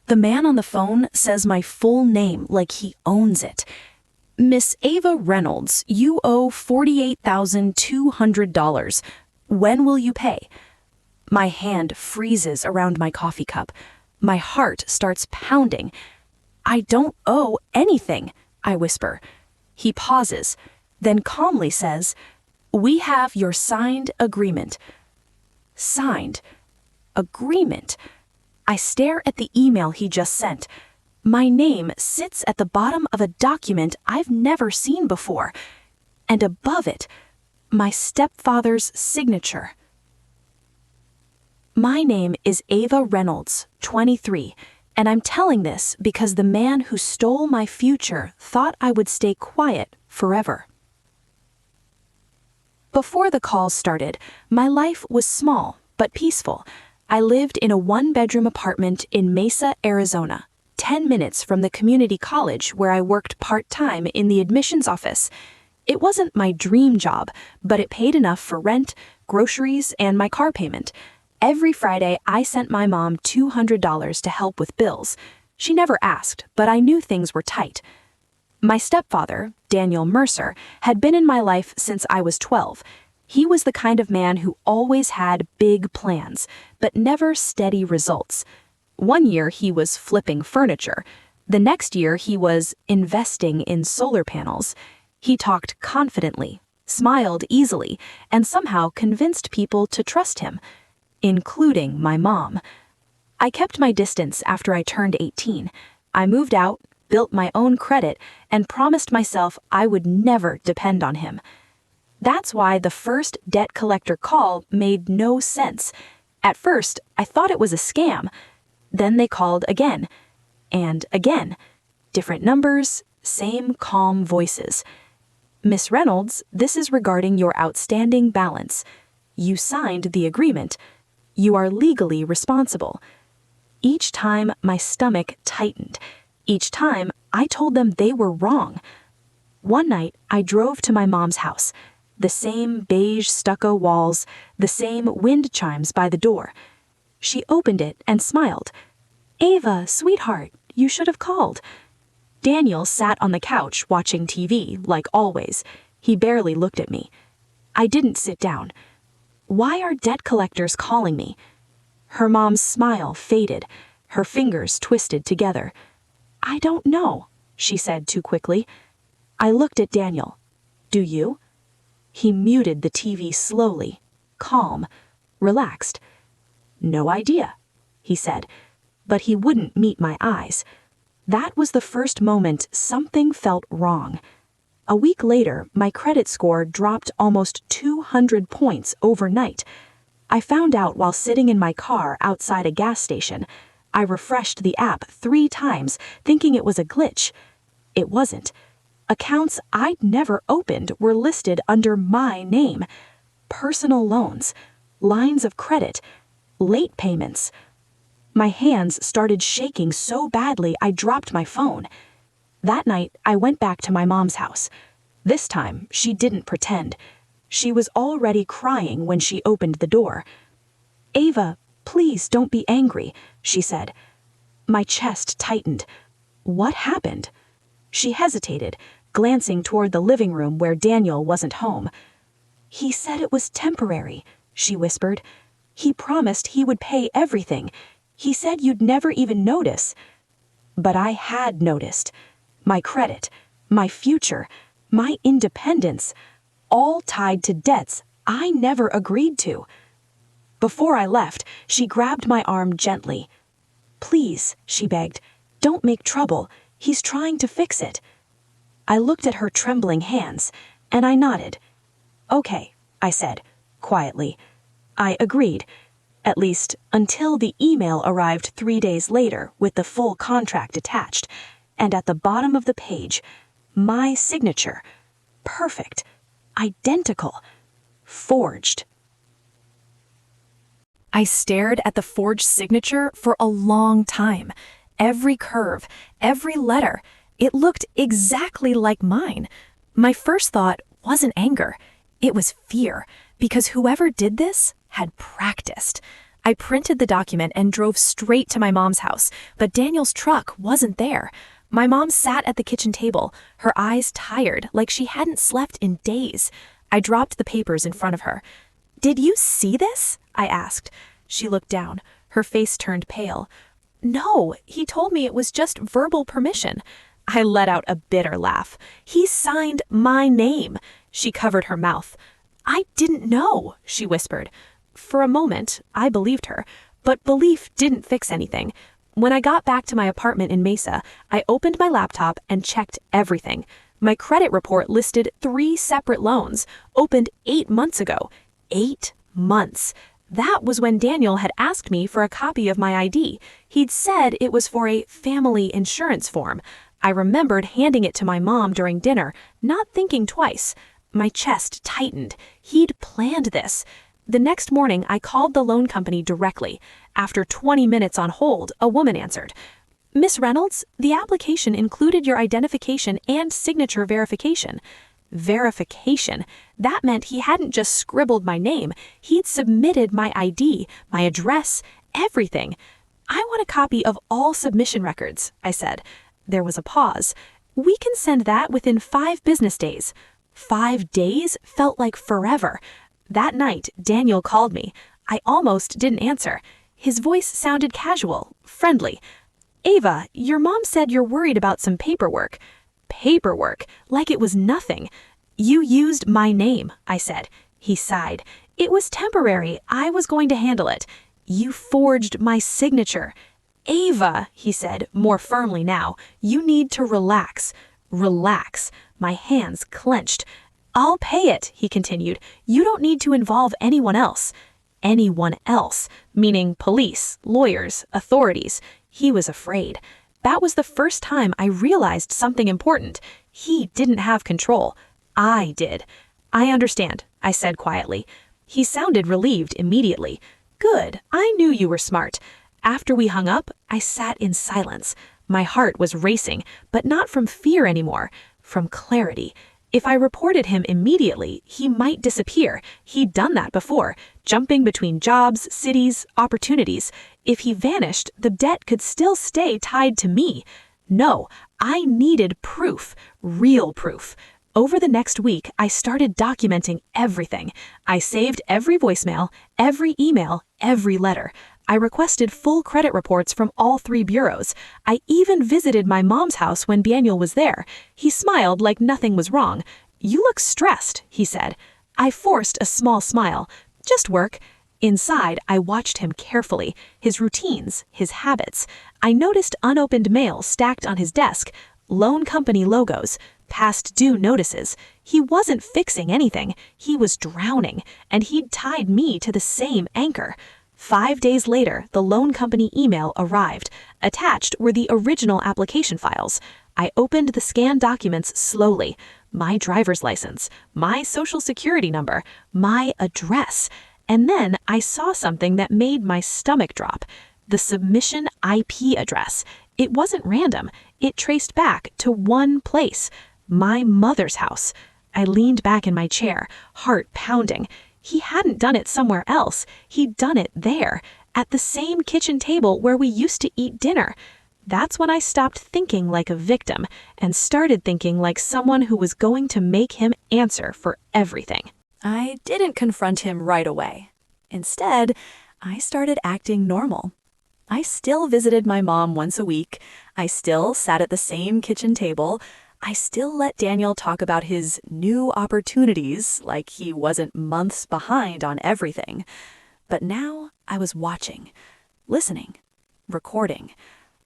The man on the phone says my full name like he owns it. Miss Ava Reynolds, you owe $48,200. When will you pay? My hand freezes around my coffee cup. My heart starts pounding. I don't owe anything, I whisper. He pauses, then calmly says, "We have your signed agreement." Signed. Agreement. I stare at the email he just sent. My name sits at the bottom of a document I've never seen before, and above it, my stepfather's signature. My name is Ava Reynolds, 23, and I'm telling this because the man who stole my future thought I would stay quiet forever. Before the calls started, my life was small but peaceful. I lived in a one-bedroom apartment in Mesa, Arizona, 10 minutes from the community college where I worked part-time in the admissions office. It wasn't my dream job, but it paid enough for rent, groceries, and my car payment. Every Friday, I sent my mom $200 to help with bills. She never asked, but I knew things were tight. My stepfather, Daniel Mercer, had been in my life since I was 12. He was the kind of man who always had big plans, but never steady results. One year he was flipping furniture. The next year he was investing in solar panels. He talked confidently, smiled easily, and somehow convinced people to trust him, including my mom. I kept my distance after I turned 18. I moved out, built my own credit, and promised myself I would never depend on him. That's why the first debt collector call made no sense. At first, I thought it was a scam. Then they called again, and again. Different numbers, same calm voices. "Miss Reynolds, this is regarding your outstanding balance. You signed the agreement. You are legally responsible." Each time, my stomach tightened. Each time, I told them they were wrong. One night, I drove to my mom's house. The same beige stucco walls, the same wind chimes by the door. She opened it and smiled. "Ava, sweetheart, you should have called." Daniel sat on the couch watching TV, like always. He barely looked at me. I didn't sit down. Why are debt collectors calling me? Her mom's smile faded. Her fingers twisted together. "I don't know," she said too quickly. I looked at Daniel. "Do you?" He muted the TV slowly, calm, relaxed. "No idea," he said, but he wouldn't meet my eyes. That was the first moment something felt wrong. A week later, my credit score dropped almost 200 points overnight. I found out while sitting in my car outside a gas station. I refreshed the app 3 times, thinking it was a glitch. It wasn't. Accounts I'd never opened were listed under my name. Personal loans, lines of credit, late payments. My hands started shaking so badly I dropped my phone. That night, I went back to my mom's house. This time, she didn't pretend. She was already crying when she opened the door. "Ava, please don't be angry," she said. My chest tightened. What happened? She hesitated, glancing toward the living room where Daniel wasn't home. "He said it was temporary," she whispered. "He promised he would pay everything. He said you'd never even notice." But I had noticed. My credit, my future, my independence, all tied to debts I never agreed to. Before I left, she grabbed my arm gently. "Please," she begged, "don't make trouble. He's trying to fix it." I looked at her trembling hands, and I nodded. "Okay," I said, quietly. I agreed, at least until the email arrived 3 days later with the full contract attached, and at the bottom of the page, my signature. Perfect. Identical. Forged. I stared at the forged signature for a long time. Every curve, every letter, it looked exactly like mine. My first thought wasn't anger. It was fear, because whoever did this had practiced. I printed the document and drove straight to my mom's house, but Daniel's truck wasn't there. My mom sat at the kitchen table, her eyes tired, like she hadn't slept in days. I dropped the papers in front of her. "Did you see this?" I asked. She looked down. Her face turned pale. "No, he told me it was just verbal permission." I let out a bitter laugh. "He signed my name." She covered her mouth. "I didn't know," she whispered. For a moment, I believed her, but belief didn't fix anything. When I got back to my apartment in Mesa, I opened my laptop and checked everything. My credit report listed 3 separate loans, opened 8 months ago. 8 months. That was when Daniel had asked me for a copy of my ID. He'd said it was for a family insurance form. I remembered handing it to my mom during dinner, not thinking twice. My chest tightened. He'd planned this. The next morning, I called the loan company directly. After 20 minutes on hold, a woman answered. "Miss Reynolds, the application included your identification and signature verification." Verification? That meant he hadn't just scribbled my name. He'd submitted my ID, my address, everything. "I want a copy of all submission records," I said. There was a pause. "We can send that within 5 business days." 5 days felt like forever. That night, Daniel called me. I almost didn't answer. His voice sounded casual, friendly. "Ava, your mom said you're worried about some paperwork." Paperwork, like it was nothing. "You used my name," I said. He sighed. "It was temporary. I was going to handle it." "You forged my signature." "Ava," he said, more firmly now, "you need to relax." Relax. My hands clenched. "I'll pay it," he continued. "You don't need to involve anyone else." Anyone else, meaning police, lawyers, authorities. He was afraid. That was the first time I realized something important. He didn't have control. I did. "I understand," I said quietly. He sounded relieved immediately. "Good, I knew you were smart." After we hung up, I sat in silence. My heart was racing, but not from fear anymore, from clarity. If I reported him immediately, he might disappear. He'd done that before, jumping between jobs, cities, opportunities. If he vanished, the debt could still stay tied to me. No, I needed proof, real proof. Over the next week, I started documenting everything. I saved every voicemail, every email, every letter. I requested full credit reports from all 3 bureaus. I even visited my mom's house when Daniel was there. He smiled like nothing was wrong. "You look stressed," he said. I forced a small smile. "Just work." Inside, I watched him carefully, his routines, his habits. I noticed unopened mail stacked on his desk, loan company logos, past due notices. He wasn't fixing anything. He was drowning, and he'd tied me to the same anchor. 5 days later, the loan company email arrived. Attached were the original application files. I opened the scanned documents slowly. My driver's license, my social security number, my address. And then I saw something that made my stomach drop. The submission IP address. It wasn't random. It traced back to one place. My mother's house. I leaned back in my chair, heart pounding. He hadn't done it somewhere else. He'd done it there, at the same kitchen table where we used to eat dinner. That's when I stopped thinking like a victim and started thinking like someone who was going to make him answer for everything. I didn't confront him right away. Instead, I started acting normal. I still visited my mom once a week. I still sat at the same kitchen table. I still let Daniel talk about his new opportunities like he wasn't months behind on everything. But now I was watching, listening, recording.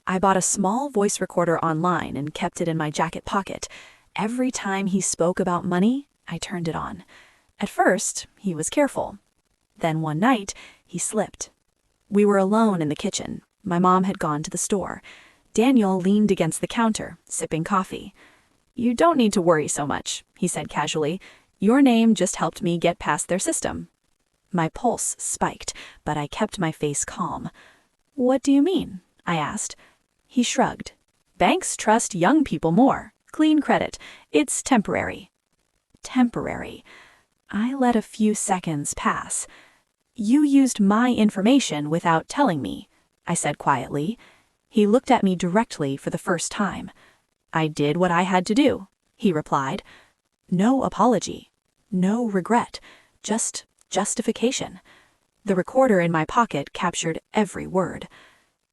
I bought a small voice recorder online and kept it in my jacket pocket. Every time he spoke about money, I turned it on. At first, he was careful. Then one night, he slipped. We were alone in the kitchen. My mom had gone to the store. Daniel leaned against the counter, sipping coffee. "You don't need to worry so much," he said casually. "Your name just helped me get past their system." My pulse spiked, but I kept my face calm. "What do you mean?" I asked. He shrugged. "Banks trust young people more. Clean credit. It's temporary." Temporary. I let a few seconds pass. You used my information without telling me, I said quietly. He looked at me directly for the first time. I did what I had to do, he replied. No apology, no regret, just justification. The recorder in my pocket captured every word.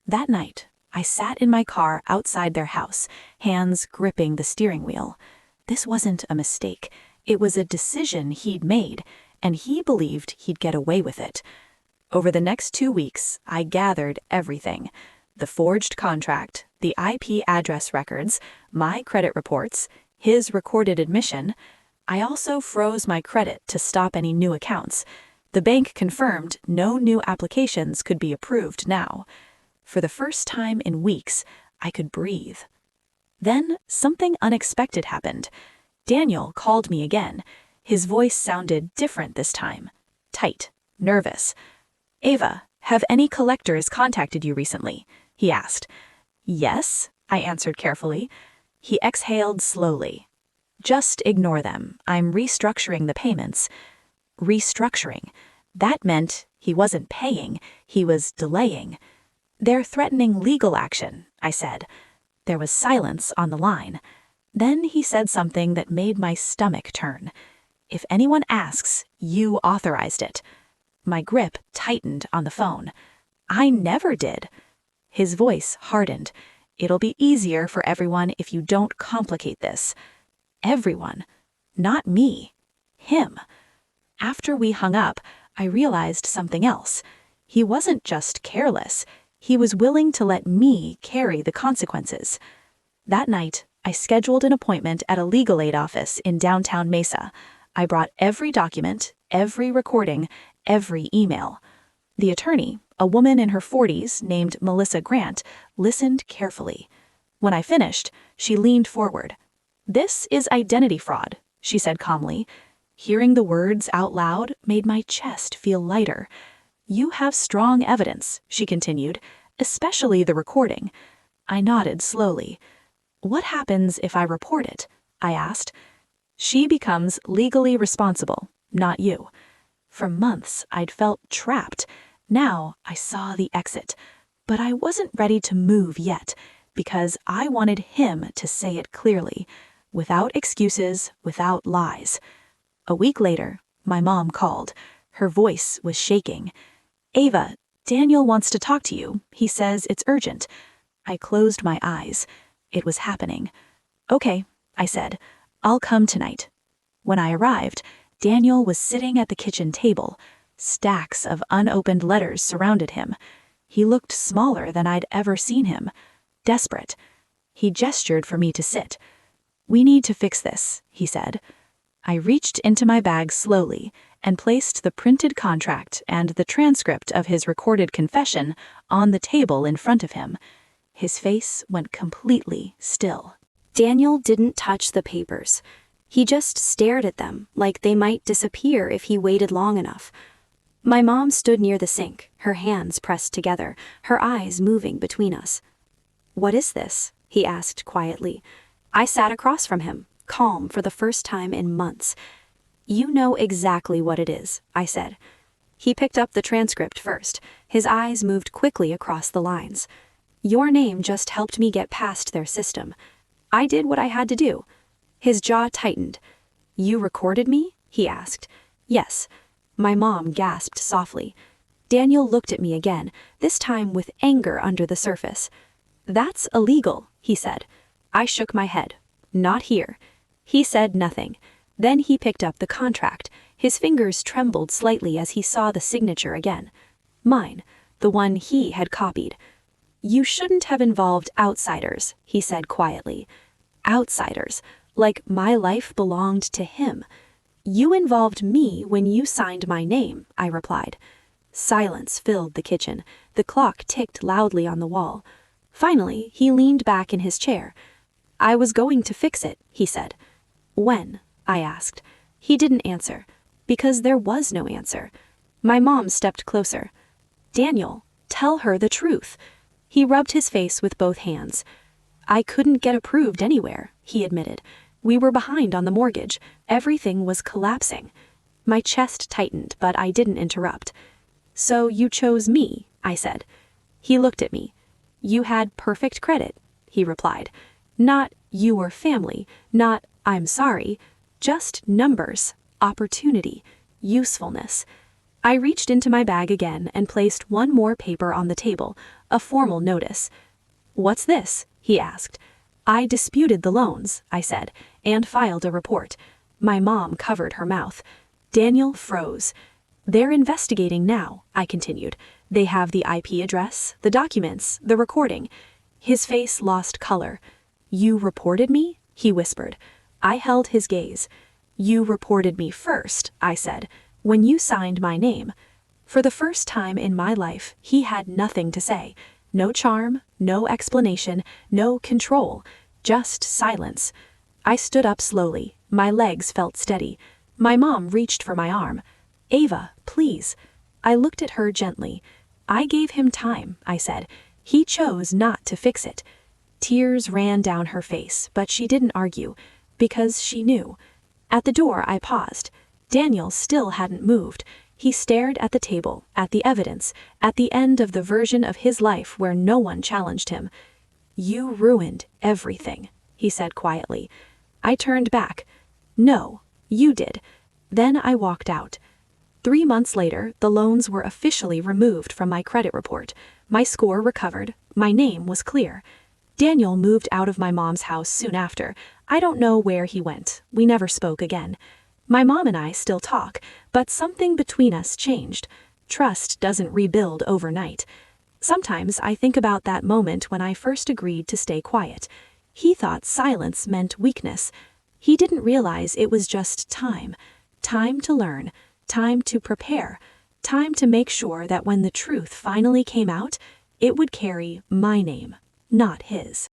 That night, I sat in my car outside their house, hands gripping the steering wheel. This wasn't a mistake. It was a decision he'd made, and he believed he'd get away with it. Over the next 2 weeks, I gathered everything: the forged contract, the IP address records, my credit reports, his recorded admission. I also froze my credit to stop any new accounts. The bank confirmed no new applications could be approved now. For the first time in weeks, I could breathe. Then something unexpected happened. Daniel called me again. His voice sounded different this time. Tight, nervous. Ava, have any collectors contacted you recently? He asked. Yes, I answered carefully. He exhaled slowly. Just ignore them. I'm restructuring the payments. Restructuring. That meant he wasn't paying, he was delaying. They're threatening legal action, I said. There was silence on the line. Then he said something that made my stomach turn. If anyone asks, you authorized it. My grip tightened on the phone. I never did. His voice hardened. It'll be easier for everyone if you don't complicate this. Everyone. Not me. Him. After we hung up, I realized something else. He wasn't just careless. He was willing to let me carry the consequences. That night, I scheduled an appointment at a legal aid office in downtown Mesa. I brought every document, every recording, every email. The attorney, a woman in her 40s named Melissa Grant, listened carefully. When I finished, she leaned forward. "This is identity fraud," she said calmly. Hearing the words out loud made my chest feel lighter. "You have strong evidence," she continued, "especially the recording." I nodded slowly. "What happens if I report it?" I asked. "She becomes legally responsible, not you." For months, I'd felt trapped. Now I saw the exit. But I wasn't ready to move yet, because I wanted him to say it clearly, without excuses, without lies. A week later, my mom called. Her voice was shaking. "Ava, Daniel wants to talk to you. He says it's urgent." I closed my eyes. It was happening. "Okay," I said. "I'll come tonight." When I arrived, Daniel was sitting at the kitchen table. Stacks of unopened letters surrounded him. He looked smaller than I'd ever seen him. Desperate. He gestured for me to sit. "We need to fix this," he said. I reached into my bag slowly and placed the printed contract and the transcript of his recorded confession on the table in front of him. His face went completely still. Daniel didn't touch the papers. He just stared at them like they might disappear if he waited long enough. My mom stood near the sink, her hands pressed together, her eyes moving between us. "What is this?" he asked quietly. I sat across from him, calm for the first time in months. "You know exactly what it is," I said. He picked up the transcript first. His eyes moved quickly across the lines. "Your name just helped me get past their system. I did what I had to do." His jaw tightened. "You recorded me?" he asked. "Yes." My mom gasped softly. Daniel looked at me again, this time with anger under the surface. "That's illegal," he said. I shook my head. "Not here." He said nothing. Then he picked up the contract. His fingers trembled slightly as he saw the signature again. Mine, the one he had copied. "You shouldn't have involved outsiders," he said quietly. Outsiders, like my life belonged to him. "You involved me when you signed my name," I replied. Silence filled the kitchen. The clock ticked loudly on the wall. Finally, he leaned back in his chair. "I was going to fix it," he said. "When?" I asked. He didn't answer, because there was no answer. My mom stepped closer. "Daniel, tell her the truth." He rubbed his face with both hands. "I couldn't get approved anywhere," he admitted. "We were behind on the mortgage. Everything was collapsing." My chest tightened, but I didn't interrupt. "So you chose me," I said. He looked at me. "You had perfect credit," he replied. "Not you or family, not I'm sorry, just numbers, opportunity, usefulness." I reached into my bag again and placed one more paper on the table, a formal notice. "What's this?" he asked. "I disputed the loans," I said, and filed a report. My mom covered her mouth. Daniel froze. "They're investigating now," I continued. "They have the IP address, the documents, the recording." His face lost color. "You reported me?" he whispered. I held his gaze. "You reported me first," I said, "when you signed my name." For the first time in my life, he had nothing to say. No charm, no explanation, no control, just silence. I stood up slowly. My legs felt steady. My mom reached for my arm. "Ava, please." I looked at her gently. "I gave him time," I said. "He chose not to fix it." Tears ran down her face, but she didn't argue, because she knew. At the door, I paused. Daniel still hadn't moved. He stared at the table, at the evidence, at the end of the version of his life where no one challenged him. "You ruined everything," he said quietly. I turned back. "No, you did." Then I walked out. 3 months later, the loans were officially removed from my credit report. My score recovered. My name was clear. Daniel moved out of my mom's house soon after. I don't know where he went. We never spoke again. My mom and I still talk, but something between us changed. Trust doesn't rebuild overnight. Sometimes I think about that moment when I first agreed to stay quiet. He thought silence meant weakness. He didn't realize it was just time. Time to learn, time to prepare, time to make sure that when the truth finally came out, it would carry my name, not his.